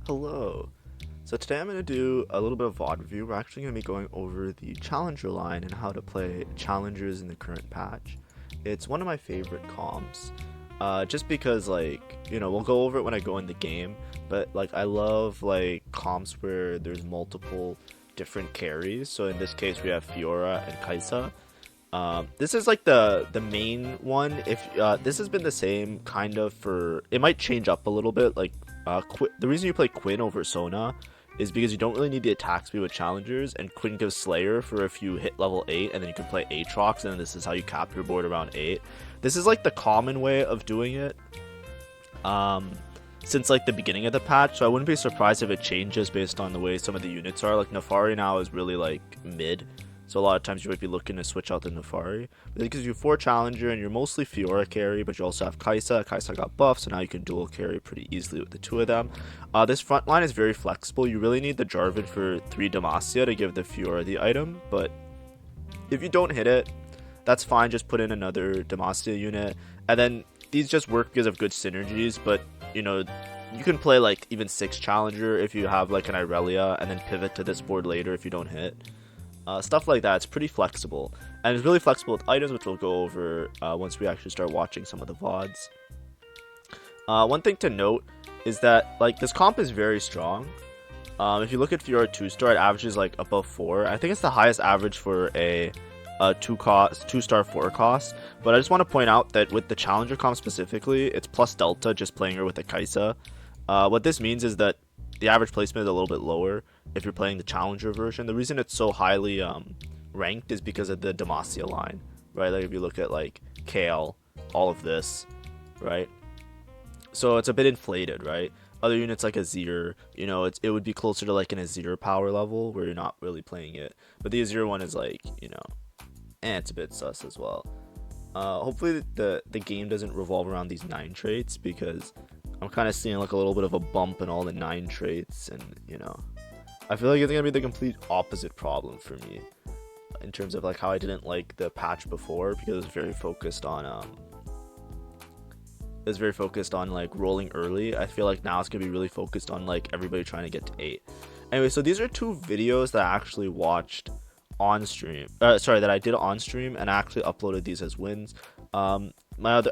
Hello. So today I'm going to do a little bit of VOD review. We're actually going to be going over the Challenger line and how to play Challengers in the current patch. It's one of my favorite comps, just because we'll go over it when I go in the game, but I love comps where there's multiple different carries. So in this case we have Fiora and Kai'Sa. This is the main one. If this has been the same kind of for, it might change up a little bit. The reason you play Quinn over Sona is because you don't really need the attack speed with challengers, and Quinn gives Slayer for if you hit level 8, and then you can play Aatrox, and this is how you cap your board around 8. This is the common way of doing it since the beginning of the patch, so I wouldn't be surprised if it changes based on the way some of the units are. Nefari now is really mid, so a lot of times you might be looking to switch out the Nefari. But it gives you 4 Challenger, and you're mostly Fiora carry, but you also have Kai'Sa. Kai'Sa got buffed, so now you can dual carry pretty easily with the 2 of them. This front line is very flexible. You really need the Jarvan for 3 Demacia to give the Fiora the item, but if you don't hit it, that's fine. Just put in another Demacia unit, and then these just work because of good synergies, but you can play even 6 Challenger if you have an Irelia, and then pivot to this board later if you don't hit. Stuff like that. It's pretty flexible, and it's really flexible with items, which we'll go over once we actually start watching some of the VODs. One thing to note is that this comp is very strong. If you look at Fiora 2-star, it averages above 4. I think it's the highest average for a 2-star 4 cost, but I just want to point out that with the Challenger comp specifically, it's plus Delta just playing her with a Kai'Sa. What this means is that the average placement is a little bit lower if you're playing the Challenger version. The reason it's so highly ranked is because of the Demacia line, right? If you look at Kale, all of this, right? So it's a bit inflated, right? Other units like Azir, it would be closer to an Azir power level where you're not really playing it. But the Azir one is it's a bit sus as well. Hopefully the game doesn't revolve around these 9 traits, because I'm kind of seeing a little bit of a bump in all the 9 traits, and I feel like it's gonna be the complete opposite problem for me in terms of how I didn't like the patch before, because it was very focused on rolling early. I feel like now it's gonna be really focused on everybody trying to get to 8. Anyway, so these are 2 videos that I actually watched on stream. That I did on stream, and I actually uploaded these as wins. I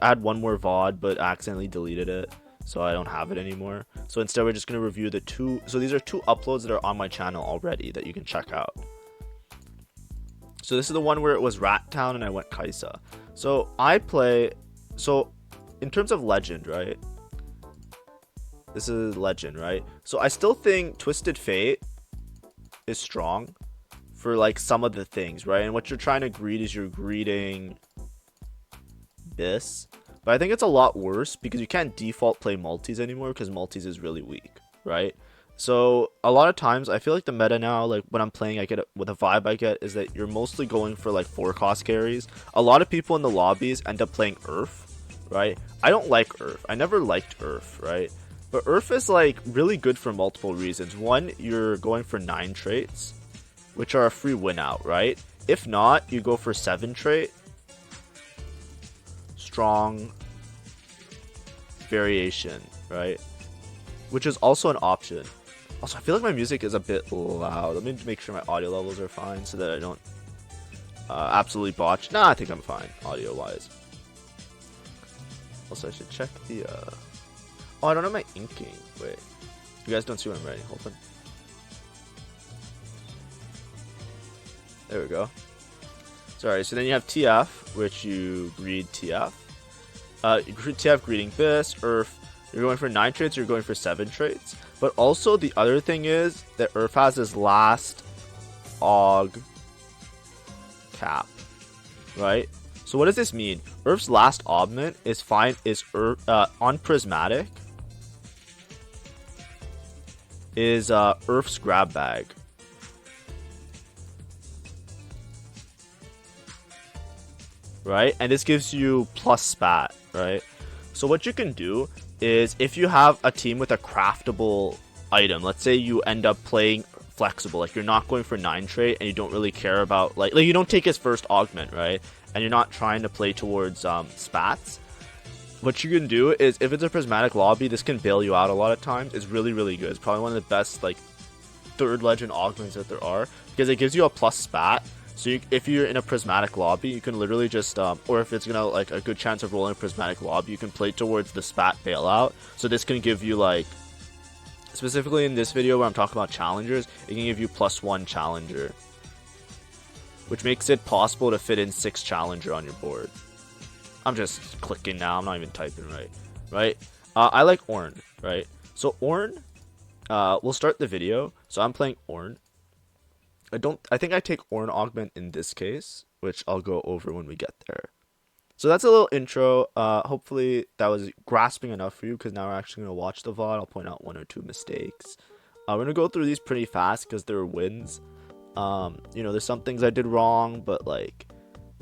had one more VOD, but I accidentally deleted it, so I don't have it anymore. So instead we're just going to review the 2. So these are 2 uploads that are on my channel already that you can check out. So this is the one where it was Rat Town and I went Kai'Sa. So in terms of legend, right? This is legend, right? So I still think Twisted Fate is strong for some of the things, right? And what you're trying to greet is you're greeting this. But I think it's a lot worse because you can't default play multis anymore, because multis is really weak, right? So a lot of times I feel the meta now, when I'm playing, I get with a vibe I get is that you're mostly going for 4 cost carries. A lot of people in the lobbies end up playing Urf, right? I don't like Urf. I never liked Urf, right? But Urf is really good for multiple reasons. One, you're going for 9 traits, which are a free win out, right? If not, you go for 7 trait, strong variation, right? Which is also an option. Also, I feel my music is a bit loud. Let me make sure my audio levels are fine so that I don't absolutely botch. Nah, I think I'm fine audio wise. Also, I should check the oh, I don't have my inking. Wait, you guys don't see what I'm writing. Hold on. There we go. Sorry, so then you have TF, which you greet TF. TF greeting Biss, Urf. You're going for 9 traits, you're going for 7 traits. But also the other thing is that Urf has his last AUG cap, right? So what does this mean? Urf's last augment is on Prismatic is Urf's grab bag. Right, and this gives you plus spat, right? So what you can do is, if you have a team with a craftable item, let's say you end up playing flexible, you're not going for 9 trait and you don't really care about you don't take his first augment, right? And you're not trying to play towards spats. what you can do is, if it's a prismatic lobby, this can bail you out a lot of times. It's really, really good. It's probably one of the best, like, 3rd legend augments that there are, because it gives you a plus spat. So if you're in a prismatic lobby, you can literally just, or if it's gonna, like, a good chance of rolling a prismatic lobby, you can play towards the spat bailout. So this can give you, like, specifically in this video where I'm talking about challengers, it can give you +1 challenger, which makes it possible to fit in 6 challenger on your board. I'm just clicking now, I'm not even typing right? I like ORN, right? So ORN, we'll start the video. So I'm playing ORN. I think I take ORN augment in this case, which I'll go over when we get there. So that's a little intro. Hopefully that was grasping enough for you, because now we're actually going to watch the VOD. I'll point out 1 or 2 mistakes. We're going to go through these pretty fast because they're wins. You know, there's some things I did wrong, but, like,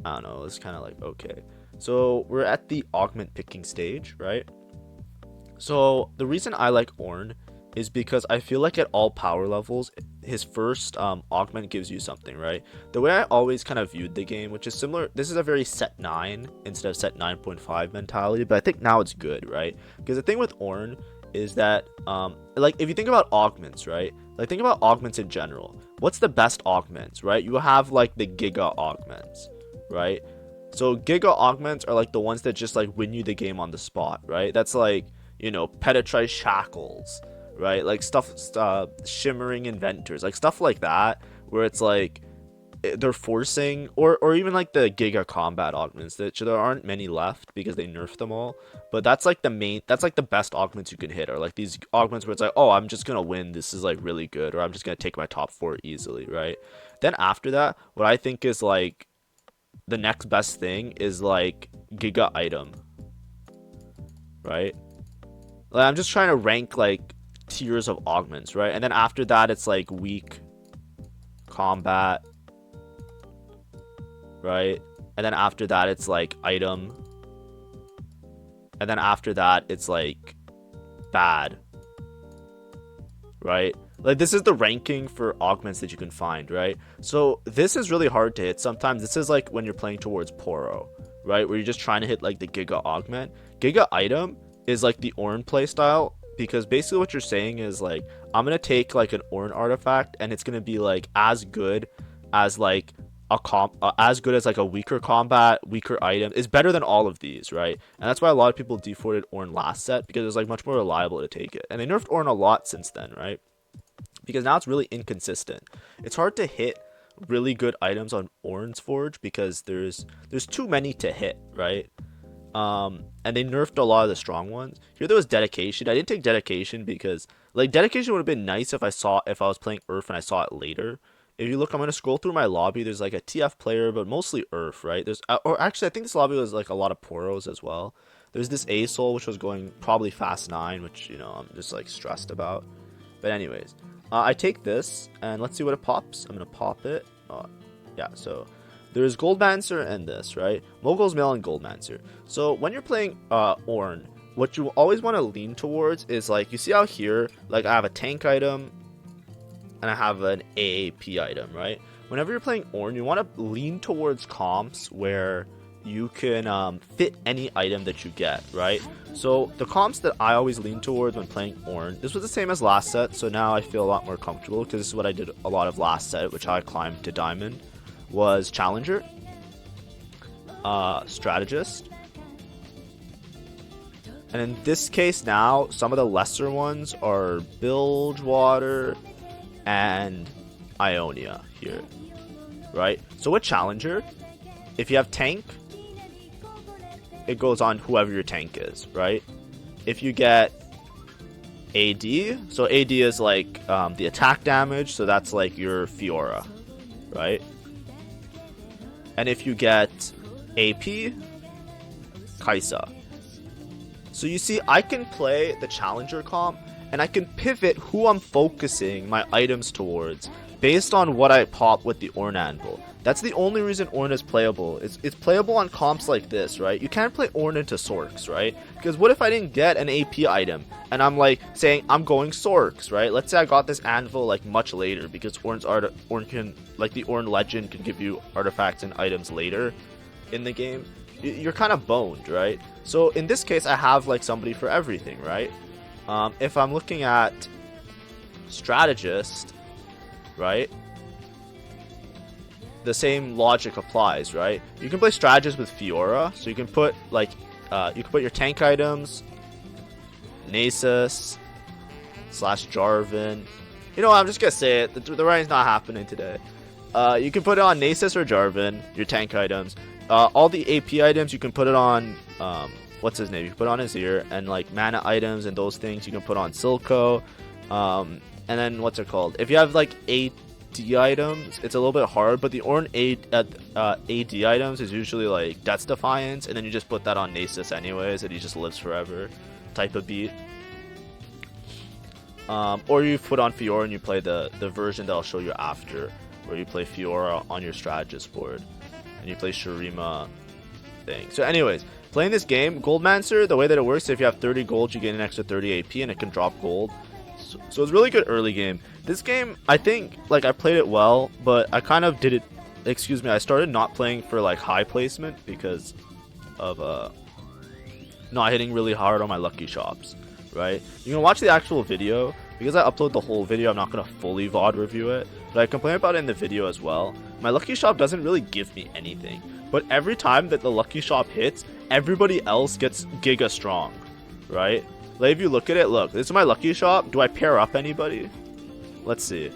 I don't know, it's kind of like, okay. So we're at the augment picking stage, right? So the reason I like ORN is because I feel like at all power levels, his first augment gives you something, right? The way I always kind of viewed the game, which is similar, this is a very set 9 instead of set 9.5 mentality, but I think now it's good, right? Because the thing with ORN is that, like, if you think about augments, right? Like, think about augments in general. What's the best augments, right? You have, like, the Giga augments, right? So Giga augments are, like, the ones that just, like, win you the game on the spot, right? That's, like, you know, Petrified Shackles, right? Like, stuff, Shimmering Inventors, like, stuff like that, where it's, like, they're forcing, or even, like, the Giga Combat augments, that there aren't many left because they nerfed them all, but that's, like, that's, like, the best augments you can hit, are, like, these augments where it's, like, oh, I'm just gonna win, this is, like, really good, or I'm just gonna take my top 4 easily, right? Then after that, what I think is, like, the next best thing is, like, Giga Item, right? Like, I'm just trying to rank, like, tiers of augments, right? And then after that, it's, like, weak combat, right? And then after that, it's, like, item, and then after that, it's, like, bad, right? Like, this is the ranking for augments that you can find, right? So this is really hard to hit sometimes. This is like when you're playing towards Poro, right? Where you're just trying to hit, like, the Giga augment. Giga item is, like, the ORN playstyle, because basically what you're saying is, like, I'm gonna take, like, an ORN artifact, and it's gonna be, like, as good as, like, like, a weaker combat, weaker item is better than all of these, right? And that's why a lot of people defaulted ORN last set, because it's, like, much more reliable to take it. And they nerfed ORN a lot since then, right? Because now it's really inconsistent. It's hard to hit really good items on ORN's Forge because there's too many to hit, right? And they nerfed a lot of the strong ones. Here there was Dedication. I didn't take Dedication because, like, Dedication would have been nice if I was playing Earth and I saw it later. If you look, I'm gonna scroll through my lobby. There's, like, a TF player, but mostly Earth, right? There's, or actually, I think this lobby was, like, a lot of Poros as well. There's this A-Soul, which was going probably fast 9, which, you know, I'm just, like, stressed about. But anyways, I take this, and let's see what it pops. I'm gonna pop it. Yeah, so there's Goldmancer and this, right? Mogul's Mail and Goldmancer. So when you're playing ORN, what you always want to lean towards is, like, you see out here, like, I have a tank item, and I have an AAP item, right? Whenever you're playing ORN, you want to lean towards comps where you can fit any item that you get, right? So the comps that I always lean towards when playing ORN, this was the same as last set, so now I feel a lot more comfortable, because this is what I did a lot of last set, which I climbed to Diamond, was Challenger, Strategist, and in this case now, some of the lesser ones are Bilgewater and Ionia here, right? So with Challenger, if you have tank, it goes on whoever your tank is, right? If you get AD, so AD is, like, the attack damage, so that's, like, your Fiora, right? And if you get AP, Kaisa. So you see, I can play the Challenger comp, and I can pivot who I'm focusing my items towards based on what I pop with the ORN Anvil. That's the only reason ORN is playable. It's playable on comps like this, right? You can't play ORN into Sorks, right? Because what if I didn't get an AP item, and I'm, like, saying I'm going Sorks, right? Let's say I got this Anvil, like, much later, because ORN can, like, the ORN Legend can give you artifacts and items later in the game. you're kind of boned, right? So in this case, I have like somebody for everything, right? If I'm looking at strategist, right? The same logic applies, right? You can play strategist with Fiora, so you can put like you can put your tank items, Nasus / Jarvan. You know, I'm just gonna say it. The writing's not happening today. You can put it on Nasus or Jarvan, your tank items. All the AP items you can put it on. What's his name? You can put on Azir, and like mana items and those things you can put on Silco. And then what's it called? If you have like AD items, it's a little bit hard, but the ORN AD items is usually like Death's Defiance, and then you just put that on Nasus anyways, and he just lives forever type of beat. Or you put on Fiora and you play the version that I'll show you after, where you play Fiora on your strategist board, and you play Shurima thing. So anyways, playing this game, Goldmancer, the way that it works, if you have 30 gold, you get an extra 30 AP, and it can drop gold. So it's really good early game. This game, I think, like, I played it well, but I kind of did it, excuse me, I started not playing for, like, high placement because of, not hitting really hard on my lucky shops, right? You can watch the actual video. Because I upload the whole video, I'm not going to fully VOD review it, but I complain about it in the video as well. My lucky shop doesn't really give me anything, but every time that the lucky shop hits, everybody else gets giga strong, right? Like, if you look at it, look, this is my lucky shop. Do I pair up anybody? Let's see.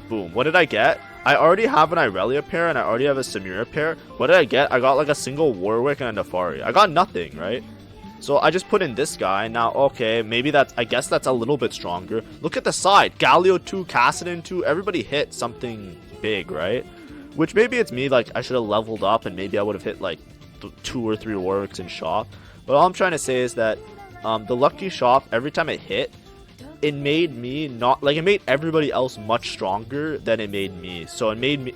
Boom. What did I get? I already have an Irelia pair, and I already have a Samira pair. What did I get? I got like a single Warwick and a Nefari. I got nothing, right? So I just put in this guy. Now, okay, maybe that's, I guess that's a little bit stronger. Look at the side. Galio 2, Kassadin 2, everybody hit something big, right? Which maybe it's me, like, I should have leveled up and maybe I would have hit, like, 2 or 3 Warwicks in shop. But all I'm trying to say is that the lucky shop, every time it hit, it made me not, like, it made everybody else much stronger than it made me. So it made me,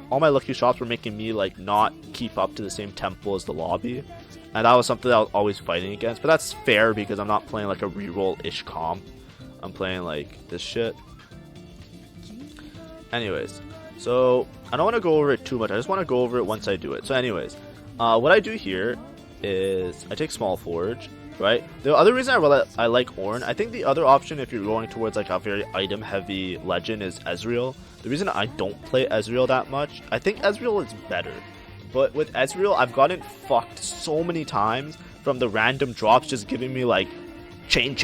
all my lucky shops were making me, like, not keep up to the same tempo as the lobby. And that was something that I was always fighting against. But that's fair because I'm not playing like a reroll-ish comp. I'm playing like this shit. Anyways, so I don't want to go over it too much. I just want to go over it once I do it. So anyways, what I do here is I take Small Forge, right? The other reason I like ORN, I think the other option if you're going towards like a very item-heavy legend is Ezreal. The reason I don't play Ezreal that much, I think Ezreal is better. But with Ezreal, I've gotten fucked so many times from the random drops just giving me like chain.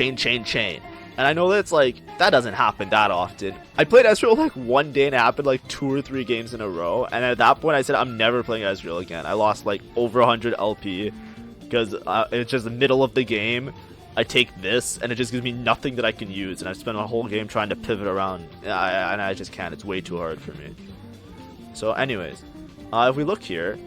And I know that it's like, that doesn't happen that often. I played Ezreal like one day and it happened like 2 or 3 games in a row. And at that point I said, I'm never playing Ezreal again. I lost like over 100 LP because it's just the middle of the game. I take this and it just gives me nothing that I can use. And I've spent a whole game trying to pivot around. And I just can't. It's way too hard for me. So anyways. If we look here,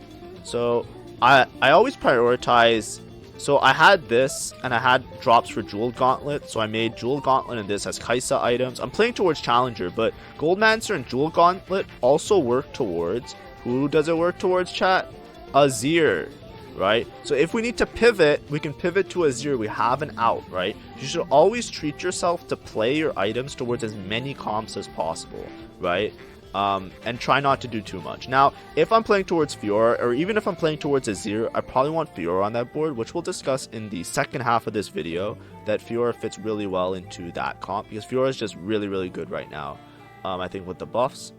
so I always prioritize, so I had this and I had drops for Jewel Gauntlet, so I made Jewel Gauntlet and this as Kaisa items. I'm playing towards Challenger, but Goldmancer and Jewel Gauntlet also work towards, who does it work towards, chat? Azir, right? So if we need to pivot, we can pivot to Azir, we have an out, right? You should always treat yourself to play your items towards as many comps as possible, right? And try not to do too much. Now, if I'm playing towards Fiora, or even if I'm playing towards Azir, I probably want Fiora on that board, which we'll discuss in the second half of this video, that Fiora fits really well into that comp, because Fiora is just really, really good right now, I think, with the buffs.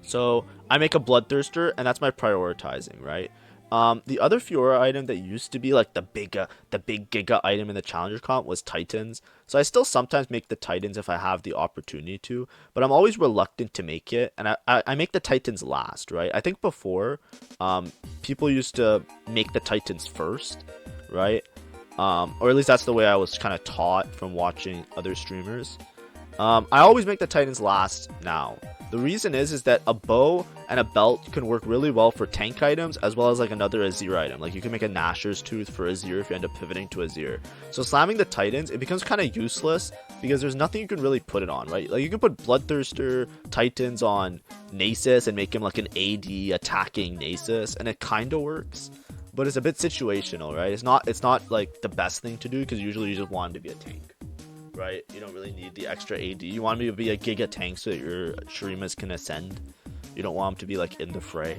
So, I make a Bloodthirster, and that's my prioritizing, right? The other Fiora item that used to be like the big Giga item in the Challenger comp was Titans. So I still sometimes make the Titans if I have the opportunity to, but I'm always reluctant to make it, and I make the Titans last, right? I think before, people used to make the Titans first, right? Or at least that's the way I was kind of taught from watching other streamers. I always make the Titans last now. The reason is that a bow and a belt can work really well for tank items as well as like another Azir item. Like you can make a Nashor's Tooth for Azir if you end up pivoting to Azir. So slamming the Titans, it becomes kind of useless because there's nothing you can really put it on, right? Like you can put Bloodthirster Titans on Nasus and make him like an AD attacking Nasus, and it kind of works. But it's a bit situational, right? It's not like the best thing to do because usually you just want him to be a tank. Right? You don't really need the extra AD. You want him to be a Giga tank so that your Shurimas can ascend. You don't want him to be like in the fray.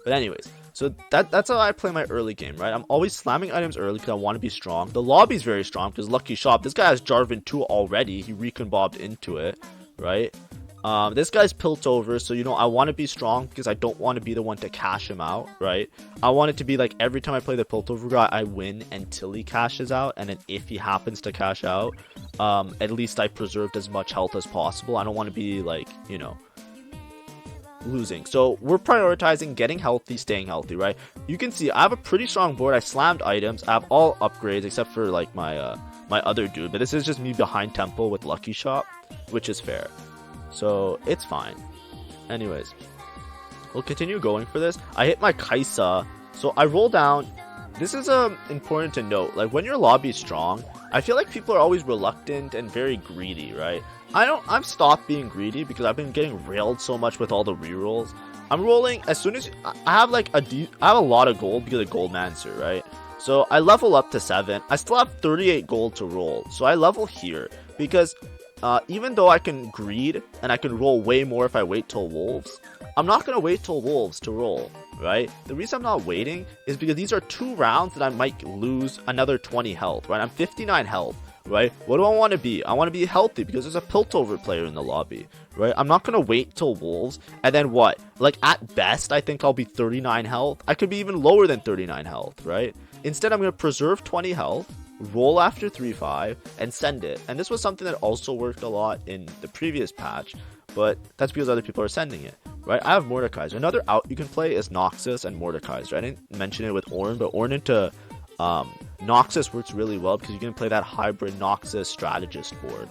But anyways, So that's how I play my early game, right? I'm always slamming items early because I want to be strong. The lobby's very strong because Lucky Shop, this guy has Jarvan 2 already. He recon bobbed into it, right? This guy's Piltover, so I want to be strong because I don't want to be the one to cash him out, right? I want it to be like every time I play the Piltover guy, I win until he cashes out, and then if he happens to cash out, at least I preserved as much health as possible. I don't want to be like, losing. So we're prioritizing getting healthy, staying healthy, right? You can see I have a pretty strong board. I slammed items. I have all upgrades except for like my my other dude, but this is just me behind tempo with Lucky Shop, which is fair. So it's fine. Anyways, we'll continue going for this. I hit my Kaisa, so I roll down. This is important to note. Like when your lobby is strong, I feel like people are always reluctant and very greedy, right? I've stopped being greedy because I've been getting railed so much with all the rerolls. I'm rolling as soon as I have like I have a lot of gold because of Goldmancer, right? So I level up to 7. I still have 38 gold to roll, so I level here because even though I can greed and I can roll way more if I wait till Wolves, I'm not going to wait till Wolves to roll, right? The reason I'm not waiting is because these are 2 rounds that I might lose another 20 health, right? I'm 59 health, right? What do I want to be? I want to be healthy because there's a Piltover player in the lobby, right? I'm not going to wait till Wolves and then what? Like at best, I think I'll be 39 health. I could be even lower than 39 health, right? Instead, I'm going to preserve 20 health, roll after 3-5, and send it. And this was something that also worked a lot in the previous patch, but that's because other people are sending it, right? I have Mordekaiser. Another out you can play is Noxus and Mordekaiser. I didn't mention it with ORN, but ORN into Noxus works really well because you can play that hybrid Noxus strategist board.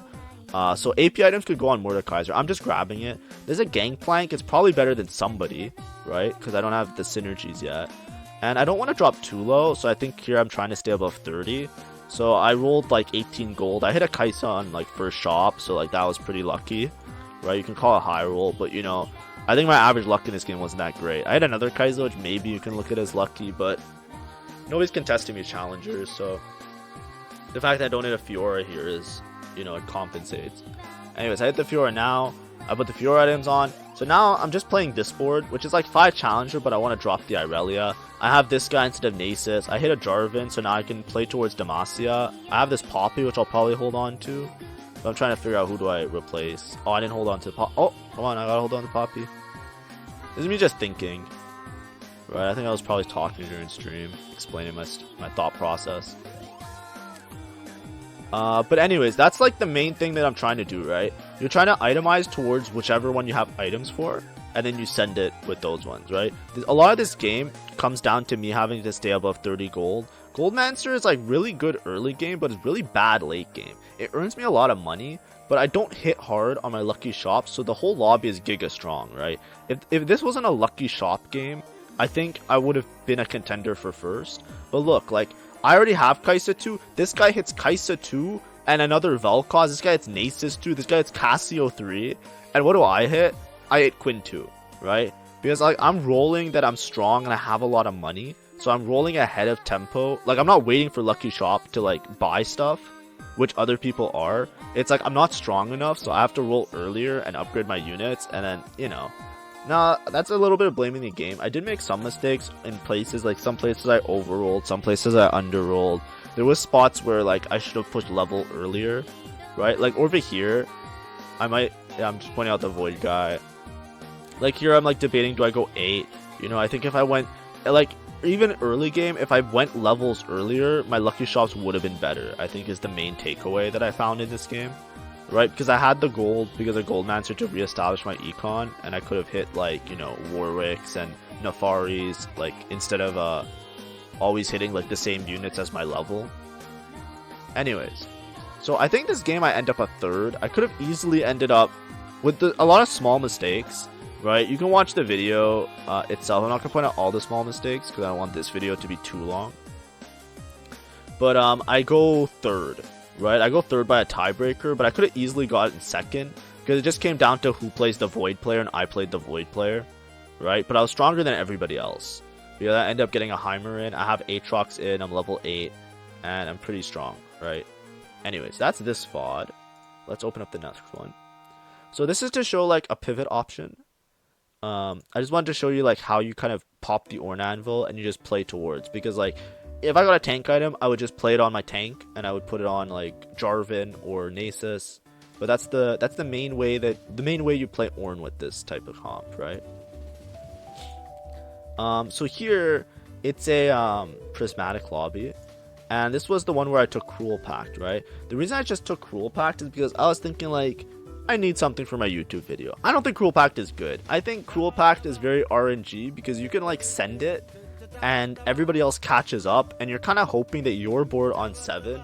So AP items could go on Mordekaiser. I'm just grabbing it. There's a Gangplank. It's probably better than somebody, right? Because I don't have the synergies yet. And I don't want to drop too low, so I think here I'm trying to stay above 30. So I rolled like 18 gold. I hit a Kaisa on like first shop, so like that was pretty lucky, right? You can call it high roll, but I think my average luck in this game wasn't that great. I had another Kaisa, which maybe you can look at as lucky, but nobody's contesting me challengers, so the fact that I don't hit a Fiora here is, it compensates. Anyways, I hit the Fiora now. I put the Fiora items on. So now I'm just playing this board, which is like 5 challenger, but I want to drop the Irelia. I have this guy instead of Nasus. I hit a Jarvan, so now I can play towards Demacia. I have this Poppy, which I'll probably hold on to. But I'm trying to figure out who do I replace. Oh, I didn't hold on to Poppy. Oh, come on, I gotta hold on to Poppy. This is me just thinking. Right, I think I was probably talking during stream, explaining my thought process. But anyways, that's like the main thing that I'm trying to do, right? You're trying to itemize towards whichever one you have items for, and then you send it with those ones, right? A lot of this game comes down to me having to stay above 30 gold. Goldmancer is like really good early game, but it's really bad late game. It earns me a lot of money, but I don't hit hard on my Lucky Shop, so the whole lobby is giga strong, right? If this wasn't a Lucky Shop game, I think I would have been a contender for first. But look, like, I already have Kaisa 2. This guy hits Kaisa 2 and another Vel'Koz. This guy hits Nasus 2. This guy hits Cassio 3. And what do I hit? I hit Quinn 2, right? Because like I'm rolling that I'm strong and I have a lot of money. So I'm rolling ahead of tempo. Like I'm not waiting for Lucky Shop to like buy stuff, which other people are. It's like I'm not strong enough, so I have to roll earlier and upgrade my units. And then, nah, that's a little bit of blaming the game. I did make some mistakes in places, like some places I overrolled, some places I underrolled. There was spots where like I should have pushed level earlier, right? Like over here, I'm just pointing out the Void guy. Like here I'm like debating, do I go 8? I think if I went, like even early game, if I went levels earlier, my Lucky Shops would have been better, I think is the main takeaway that I found in this game. Right, because I had the gold because of Goldmancer to reestablish my econ, and I could have hit like Warwicks and Nafaris like instead of always hitting like the same units as my level. Anyways, so I think this game I end up a 3rd. I could have easily ended up with a lot of small mistakes. Right, you can watch the video itself. I'm not gonna point out all the small mistakes because I don't want this video to be too long. But I go 3rd. Right, I go 3rd by a tiebreaker, but I could have easily got it in 2nd because it just came down to who plays the Void player, and I played the Void player, right? But I was stronger than everybody else because I ended up getting a Heimer in. I have Aatrox in. I'm level 8, and I'm pretty strong, right? Anyways, that's this VOD. Let's open up the next one. So this is to show like a pivot option. I just wanted to show you like how you kind of pop the ORN anvil and you just play towards, because like if I got a tank item, I would just play it on my tank and I would put it on like Jarvan or Nasus. But that's the main way you play ORN with this type of comp, right? So here it's a prismatic lobby, and this was the one where I took Cruel Pact, right? The reason I just took Cruel Pact is because I was thinking like, I need something for my YouTube video. I don't think Cruel Pact is good. I think Cruel Pact is very RNG because you can like send it and everybody else catches up, and you're kind of hoping that your board on 7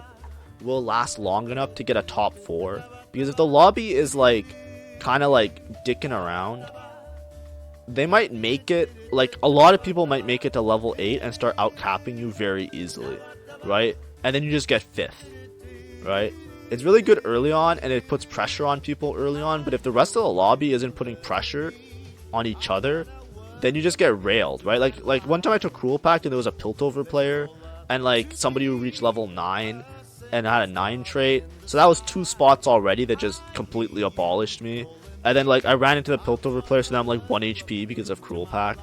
will last long enough to get a top 4. Because if the lobby is like kind of like dicking around, they might make it, like a lot of people might make it to level 8 and start outcapping you very easily, right? And then you just get 5th, right? It's really good early on and it puts pressure on people early on, but if the rest of the lobby isn't putting pressure on each other, then you just get railed, right? Like one time I took Cruel Pact and there was a Piltover player and like somebody who reached level 9 and had a 9 trait, so that was 2 spots already that just completely abolished me. And then like I ran into the Piltover player, so now I'm like 1 HP because of Cruel Pact.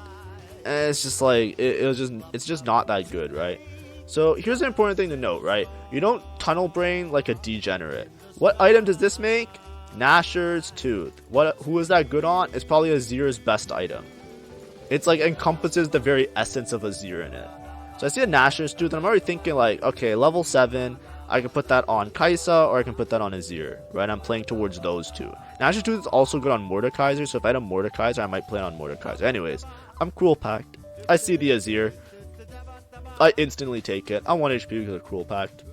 And it's just like it's just not that good, right? So here's an important thing to note, right? You don't tunnel brain like a degenerate. What item does this make? Nashor's Tooth. Who is that good on? It's probably Azir's best item. It's like encompasses the very essence of Azir in it. So I see a Nashor's Tooth and I'm already thinking like, okay, level 7, I can put that on Kai'Sa or I can put that on Azir, right? I'm playing towards those two. Nashor's Tooth is also good on Mordekaiser, so if I had a Mordekaiser, I might play it on Mordekaiser. Anyways, I'm Cruel Pact. I see the Azir. I instantly take it. I'm 1 HP because of Cruel Pact.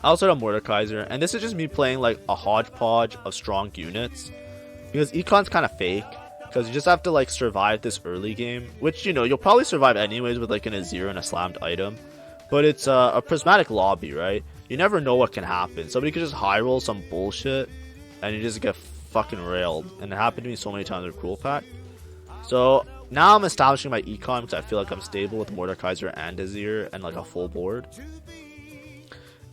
I also had a Mordekaiser, and this is just me playing like a hodgepodge of strong units. Because Econ's kind of fake, because you just have to like survive this early game, which, you know, you'll probably survive anyways with like an Azir and a slammed item. But it's a prismatic lobby, right? You never know what can happen. Somebody could just high roll some bullshit, and you just get fucking railed. And it happened to me so many times with Cruel Pact. So now I'm establishing my econ because I feel like I'm stable with Mordekaiser and Azir and like a full board.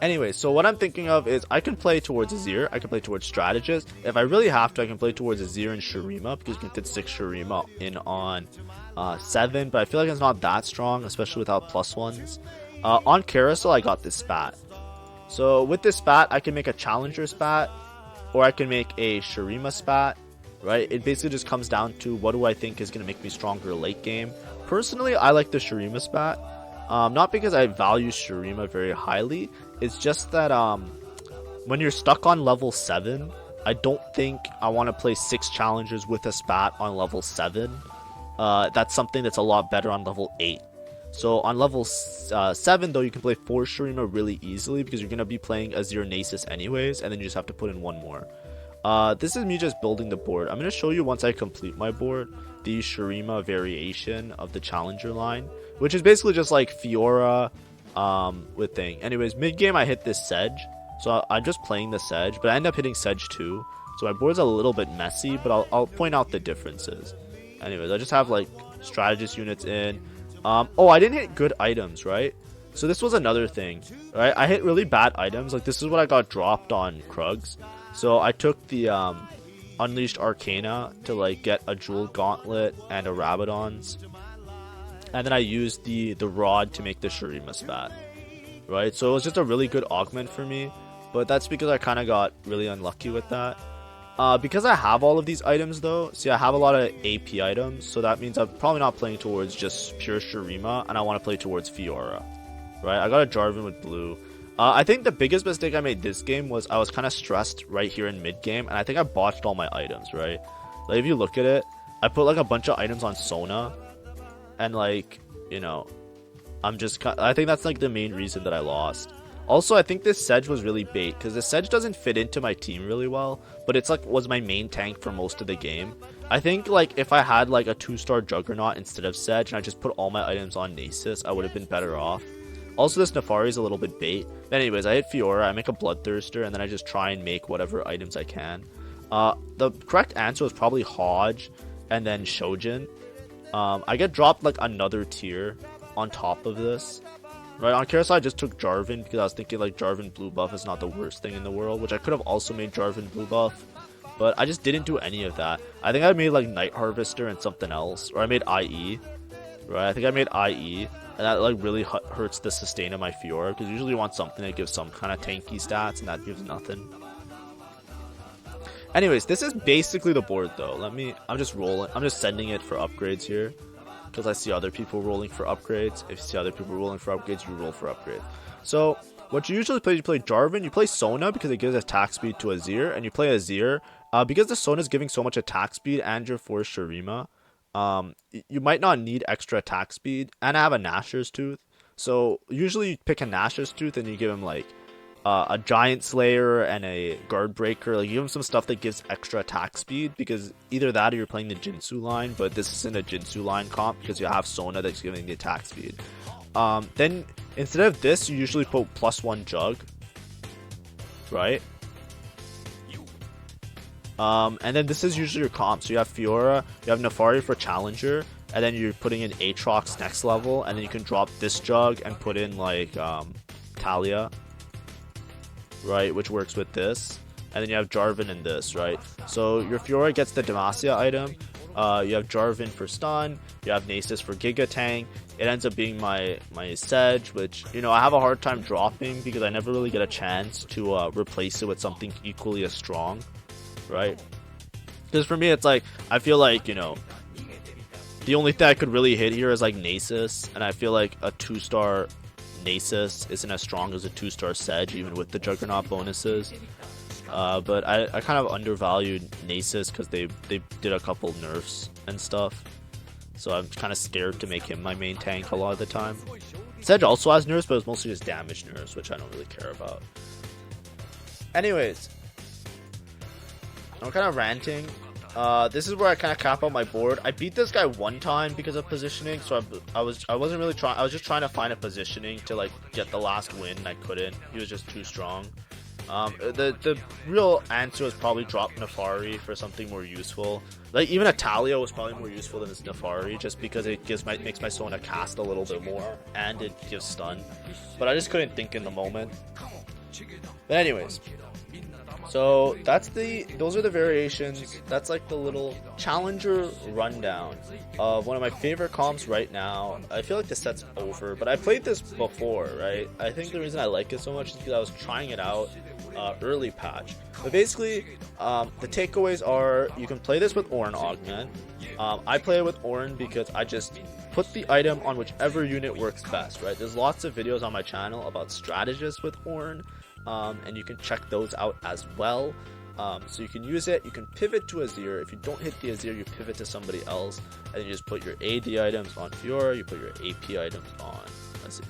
Anyway, so what I'm thinking of is I can play towards Azir, I can play towards Strategist. If I really have to, I can play towards Azir and Shurima, because you can fit 6 Shurima in on 7, but I feel like it's not that strong, especially without +1s. On Carousel, I got this spat. So with this spat, I can make a Challenger spat, or I can make a Shurima spat, right? It basically just comes down to what do I think is going to make me stronger late game. Personally, I like the Shurima spat. Not because I value Shurima very highly, it's just that when you're stuck on level 7, I don't think I want to play 6 challengers with a spat on level 7. That's something that's a lot better on level 8. So on level 7 though, you can play 4 Shurima really easily because you're going to be playing Azir Nasus anyways, and then you just have to put in 1 more. This is me just building the board. I'm going to show you once I complete my board the Shurima variation of the challenger line, which is basically just like Fiora with thing. Anyways, mid game I hit this Sedge, so I'm just playing the Sedge, but I end up hitting Sedge too, so my board's a little bit messy, but I'll point out the differences. Anyways, I just have like strategist units in. Oh, I didn't hit good items, right? So this was another thing, right? I hit really bad items. Like this is what I got dropped on Krugs. So I took the Unleashed Arcana to like get a Jewel Gauntlet and a Rabadon's. And then I used the Rod to make the Shurima spat, right? So it was just a really good augment for me, but that's because I kind of got really unlucky with that. Because I have all of these items though, see I have a lot of AP items, so that means I'm probably not playing towards just pure Shurima, and I want to play towards Fiora, right? I got a Jarvan with blue. I think the biggest mistake I made this game was I was kind of stressed right here in mid game, and I think I botched all my items, right? Like if you look at it, I put like a bunch of items on Sona, and like, you know, I think that's like the main reason that I lost. Also, I think this Sedge was really bait, because the Sedge doesn't fit into my team really well, but it's like was my main tank for most of the game. I think like if I had like a 2-star Juggernaut instead of Sedge and I just put all my items on Nasus, I would have been better off. Also, this Nefari is a little bit bait. But anyways, I hit Fiora, I make a Bloodthirster, and then I just try and make whatever items I can. The correct answer was probably Hodge and then Shojin. I get dropped like another tier on top of this. Right, on Carousel I just took Jarvan because I was thinking like Jarvan blue buff is not the worst thing in the world, which I could have also made Jarvan blue buff, but I just didn't do any of that. I think I made like Night Harvester and something else, or I made IE. right? I think I made IE, and that like really hurts the sustain of my Fiora, because usually you want something that gives some kind of tanky stats, and that gives nothing. Anyways, this is basically the board though. I'm just rolling. I'm just sending it for upgrades here, because I see other people rolling for upgrades. If you see other people rolling for upgrades, you roll for upgrades. So what you usually play, you play Jarvan, you play Sona because it gives attack speed to Azir, and you play Azir because the Sona is giving so much attack speed and you're forced Shurima. You might not need extra attack speed, and I have a Nashor's Tooth. So usually you pick a Nashor's Tooth and you give him like a Giant Slayer and a Guard Breaker. Like, you give him some stuff that gives extra attack speed, because either that or you're playing the Jinsu line, but this isn't a Jinsu line comp because you have Sona that's giving the attack speed. Then instead of this, you usually put +1 Jug, right? And then this is usually your comp. So you have Fiora, you have Nefari for Challenger, and then you're putting in Aatrox next level, and then you can drop this Jug and put in like Talia, right, which works with this. And then you have Jarvan in this, right? So your Fiora gets the Demacia item. You have Jarvan for stun, you have Nasus for Giga Tank. It ends up being my Sedge, which, you know, I have a hard time dropping because I never really get a chance to replace it with something equally as strong, right? Because for me, it's like, I feel like, you know, the only thing I could really hit here is like Nasus, and I feel like a 2-star Nasus isn't as strong as a 2-star Sedge, even with the Juggernaut bonuses. But I kind of undervalued Nasus because they did a couple nerfs and stuff. So I'm kind of scared to make him my main tank a lot of the time. Sedge also has nerfs, but it's mostly just damage nerfs, which I don't really care about. Anyways, I'm kind of ranting. This is where I kind of cap out my board. I beat this guy one time because of positioning, so I wasn't really trying. I was just trying to find a positioning to like get the last win, and I couldn't. He was just too strong. The real answer is probably drop Nefari for something more useful. Like, even a Talia was probably more useful than this Nefari, just because it makes my Sona cast a little bit more, and it gives stun. But I just couldn't think in the moment. But anyways, so those are the variations. That's like the little challenger rundown of one of my favorite comps right now. I feel like the set's over, but I played this before, right? I think the reason I like it so much is because I was trying it out early patch. But basically, the takeaways are, you can play this with ORN Augment. I play it with ORN because I just put the item on whichever unit works best, right? There's lots of videos on my channel about strategists with ORN, and you can check those out as well. So you can use it, you can pivot to Azir. If you don't hit the Azir, you pivot to somebody else, and you just put your AD items on Fiora, you put your AP items on, let's see,